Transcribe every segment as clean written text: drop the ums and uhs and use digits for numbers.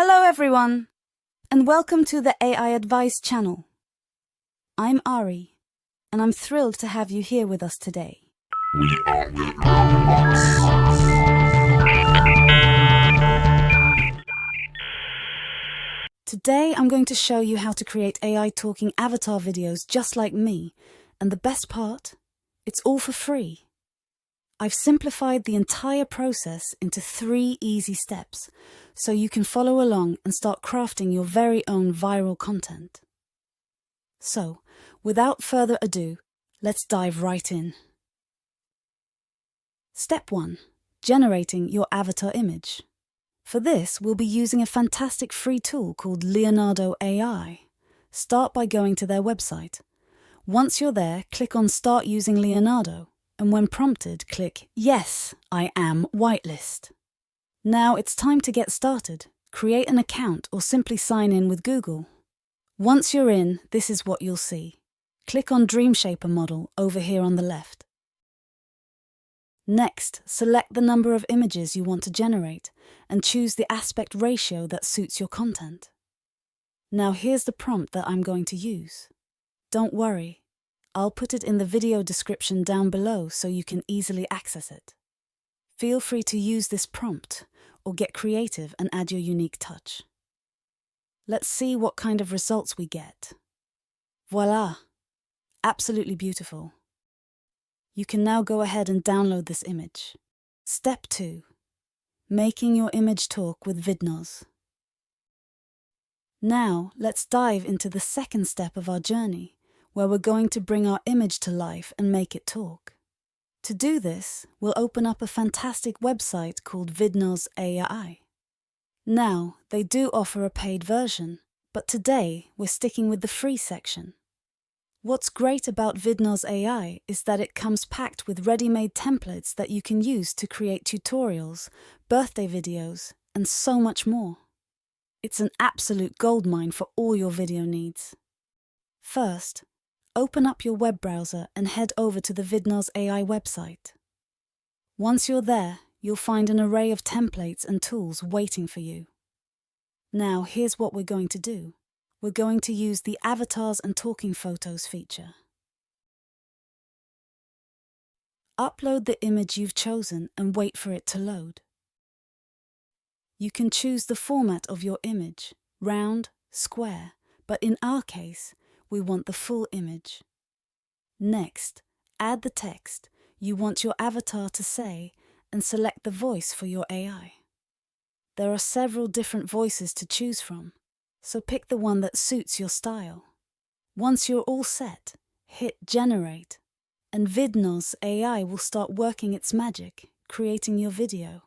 Hello everyone, and welcome to the AI Advice channel. I'm Ari, and I'm thrilled to have you here with us today. We are limitless. Today I'm going to show you how to create AI talking avatar videos just like me, and the best part, it's all for free. I've simplified the entire process into 3 easy steps, so you can follow along and start crafting your very own viral content. So, without further ado, let's dive right in. Step 1. Generating your avatar image. For this, we'll be using a fantastic free tool called Leonardo AI. Start by going to their website. Once you're there, click on Start using Leonardo, and when prompted, click Yes, I am whitelist. Now it's time to get started. Create an account or simply sign in with Google. Once you're in, this is what you'll see. Click on Dreamshaper model over here on the left. Next, select the number of images you want to generate and choose the aspect ratio that suits your content. Now here's the prompt that I'm going to use. Don't worry, I'll put it in the video description down below so you can easily access it. Feel free to use this prompt or get creative and add your unique touch. Let's see what kind of results we get. Voila! Absolutely beautiful. You can now go ahead and download this image. Step 2. Making your image talk with Vidnos. Now, let's dive into the second step of our journey, where we're going to bring our image to life and make it talk. To do this, we'll open up a fantastic website called Vidnos AI. Now, they do offer a paid version, but today we're sticking with the free section. What's great about Vidnos AI is that it comes packed with ready-made templates that you can use to create tutorials, birthday videos, and so much more. It's an absolute goldmine for all your video needs. First, open up your web browser and head over to the Vidnos AI website. Once you're there, you'll find an array of templates and tools waiting for you. Now, here's what we're going to do. We're going to use the Avatars and Talking Photos feature. Upload the image you've chosen and wait for it to load. You can choose the format of your image, round, square, but in our case, we want the full image. Next, add the text you want your avatar to say and select the voice for your AI. There are several different voices to choose from, so pick the one that suits your style. Once you're all set, hit Generate, and Vidnos AI will start working its magic, creating your video.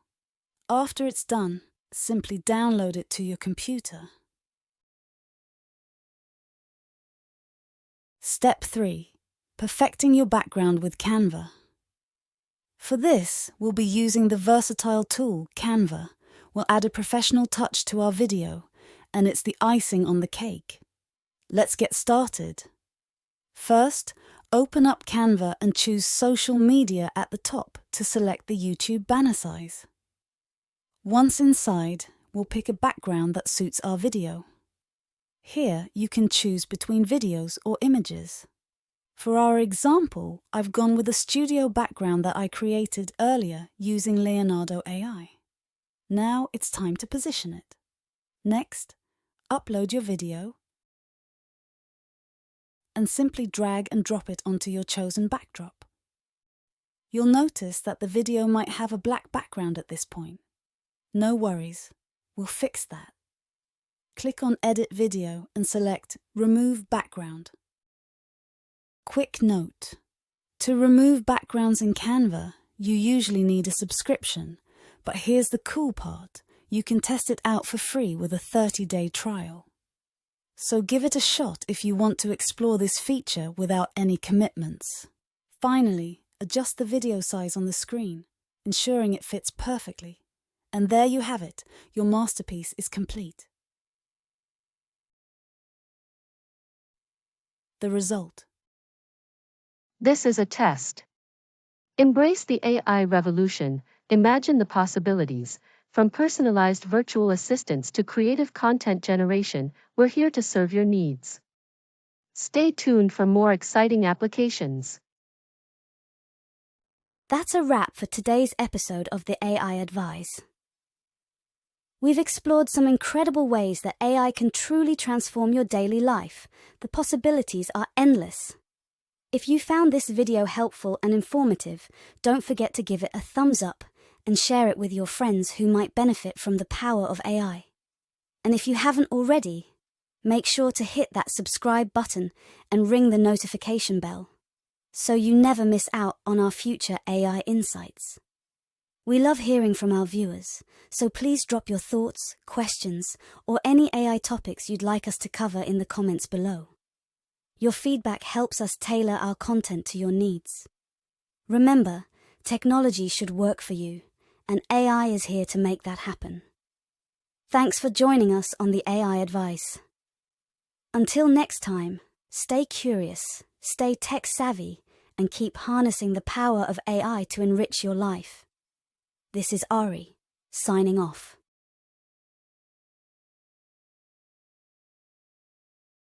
After it's done, simply download it to your computer. Step 3. Perfecting your background with Canva. For this, we'll be using the versatile tool Canva. We'll add a professional touch to our video, and it's the icing on the cake. Let's get started. First, open up Canva and choose Social Media at the top to select the YouTube banner size. Once inside, we'll pick a background that suits our video. Here, you can choose between videos or images. For our example, I've gone with a studio background that I created earlier using Leonardo AI. Now it's time to position it. Next, upload your video and simply drag and drop it onto your chosen backdrop. You'll notice that the video might have a black background at this point. No worries, we'll fix that. Click on Edit Video and select Remove Background. Quick note: to remove backgrounds in Canva, you usually need a subscription, but here's the cool part. You can test it out for free with a 30-day trial. So give it a shot if you want to explore this feature without any commitments. Finally, adjust the video size on the screen, ensuring it fits perfectly. And there you have it, your masterpiece is complete. The result. This is a test. Embrace the AI revolution, imagine the possibilities, From personalized virtual assistants to creative content generation, we're here to serve your needs. Stay tuned for more exciting applications. That's a wrap for today's episode of the AI Advise. We've explored some incredible ways that AI can truly transform your daily life. The possibilities are endless. If you found this video helpful and informative, don't forget to give it a thumbs up and share it with your friends who might benefit from the power of AI. And if you haven't already, make sure to hit that subscribe button and ring the notification bell, so you never miss out on our future AI insights. We love hearing from our viewers, so please drop your thoughts, questions, or any AI topics you'd like us to cover in the comments below. Your feedback helps us tailor our content to your needs. Remember, technology should work for you, and AI is here to make that happen. Thanks for joining us on the AI Advice. Until next time, stay curious, stay tech-savvy, and keep harnessing the power of AI to enrich your life. This is Ari, signing off.